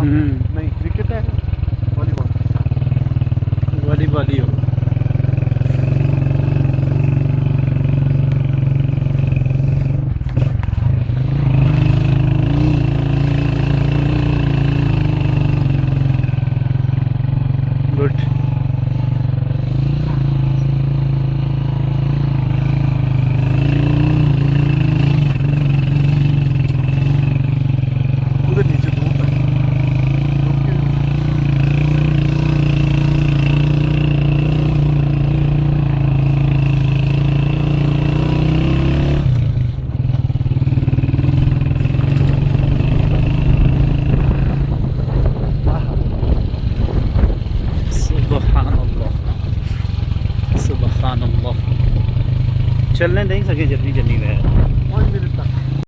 नहीं क्रिकेट है volleyball volleyball ही होगा। गुड। उधर नीचे धूप है सुबहान अल्लाह, सुबहान अल्लाह। चलने नहीं सके जल्दी जल्दी गए।